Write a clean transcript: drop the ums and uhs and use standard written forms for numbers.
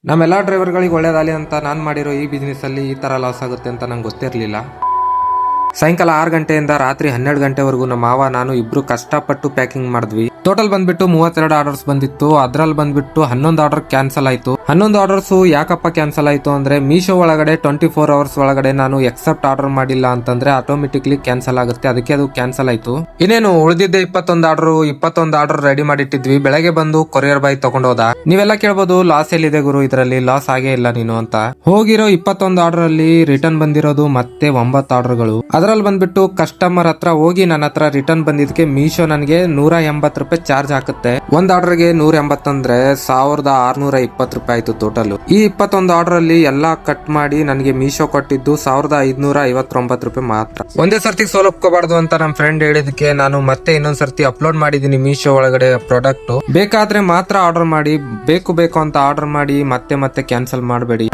ನಮ್ಮೆಲ್ಲ ಡ್ರೈವರ್ಗಳಿಗೆ ಒಳ್ಳೇದಾಗಲಿ ಅಂತ ನಾನು ಮಾಡಿರೋ ಈ ಬಿಸ್ನೆಸ್ಸಲ್ಲಿ ಈ ಥರ ಲಾಸ್ ಆಗುತ್ತೆ ಅಂತ ನಂಗೆ ಗೊತ್ತಿರಲಿಲ್ಲ. ಸಾಯಂಕಾಲ 6 ಗಂಟೆಯಿಂದ ರಾತ್ರಿ 12 ಗಂಟೆವರೆಗೂ ನಮ್ಮ ಮಾವ ನಾನು ಇಬ್ರು ಕಷ್ಟಪಟ್ಟು ಪ್ಯಾಕಿಂಗ್ ಮಾಡಿದ್ವಿ. ಟೋಟಲ್ ಬಂದ್ಬಿಟ್ಟು 32 ಆರ್ಡರ್ಸ್ ಬಂದಿತ್ತು. ಅದ್ರಲ್ಲಿ ಬಂದ್ಬಿಟ್ಟು 11 ಆರ್ಡರ್ ಕ್ಯಾನ್ಸಲ್ ಆಯ್ತು. 11 ಆರ್ಡರ್ಸ್ ಯಾಕಪ್ಪ ಕ್ಯಾನ್ಸಲ್ ಆಯ್ತು ಅಂದ್ರೆ ಮೀಶೋ ಒಳಗಡೆ 24 ಅವರ್ಸ್ ಒಳಗಡೆ ನಾನು ಎಕ್ಸೆಪ್ಟ್ ಆರ್ಡರ್ ಮಾಡಿಲ್ಲ ಅಂತಂದ್ರೆ ಆಟೋಮೆಟಿಕ್ಲಿ ಕ್ಯಾನ್ಸಲ್ ಆಗುತ್ತೆ. ಅದಕ್ಕೆ ಅದು ಕ್ಯಾನ್ಸಲ್ ಆಯ್ತು. ಇನ್ನೇನು ಉಳಿದಿದ್ದೆ 21 ಆರ್ಡರ್ ರೆಡಿ ಮಾಡಿಟ್ಟಿದ್ವಿ. ಬೆಳಗ್ಗೆ ಬಂದು ಕೊರಿಯರ್ ಬಾಯ್ ತಗೊಂಡ್ ಹೋದ. ನೀವೆಲ್ಲ ಕೇಳ್ಬೋದು ಲಾಸ್ ಎಲ್ಲಿದೆ ಗುರು, ಇದರಲ್ಲಿ ಲಾಸ್ ಆಗೇ ಇಲ್ಲ ನೀನು ಅಂತ. ಹೋಗಿರೋ 21 ಆರ್ಡರ್ ಅಲ್ಲಿ ರಿಟರ್ನ್ ಬಂದಿರೋದು ಮತ್ತೆ 9 ಆರ್ಡರ್ಗಳು. ಅದ್ರಲ್ಲಿ ಬಂದ್ಬಿಟ್ಟು ಕಸ್ಟಮರ್ ಹತ್ರ ಹೋಗಿ ನನ್ನ ಹತ್ರ ರಿಟರ್ನ್ ಬಂದಿದ್ದಕ್ಕೆ ಮೀಶೋ ನನಗೆ 180 ರೂಪಾಯಿ ಚಾರ್ಜ್ ಹಾಕುತ್ತೆ. ಒಂದ್ ಆರ್ಡರ್ಗೆ 180 ಅಂದ್ರೆ 1620 ರೂಪಾಯಿ ಆಯ್ತು ಟೋಟಲ್. ಈ 21 ಆರ್ಡರ್ ಅಲ್ಲಿ ಎಲ್ಲಾ ಕಟ್ ಮಾಡಿ ನನಗೆ ಮೀಶೋ ಕೊಟ್ಟಿದ್ದು 1559 ರೂಪಾಯಿ ಮಾತ್ರ. ಒಂದೇ ಸರ್ತಿ ಸೋಲೊಪ್ಕೋಬಾರ್ದು ಅಂತ ನಮ್ಮ ಫ್ರೆಂಡ್ ಹೇಳಿದಕ್ಕೆ ನಾನು ಮತ್ತೆ ಇನ್ನೊಂದ್ ಸರ್ತಿ ಅಪ್ಲೋಡ್ ಮಾಡಿದೀನಿ ಮೀಶೋ ಒಳಗಡೆ ಪ್ರಾಡಕ್ಟ್. ಬೇಕಾದ್ರೆ ಮಾತ್ರ ಆರ್ಡರ್ ಮಾಡಿ, ಬೇಕು ಅಂತ ಆರ್ಡರ್ ಮಾಡಿ ಮತ್ತೆ ಕ್ಯಾನ್ಸಲ್ ಮಾಡಬೇಡಿ.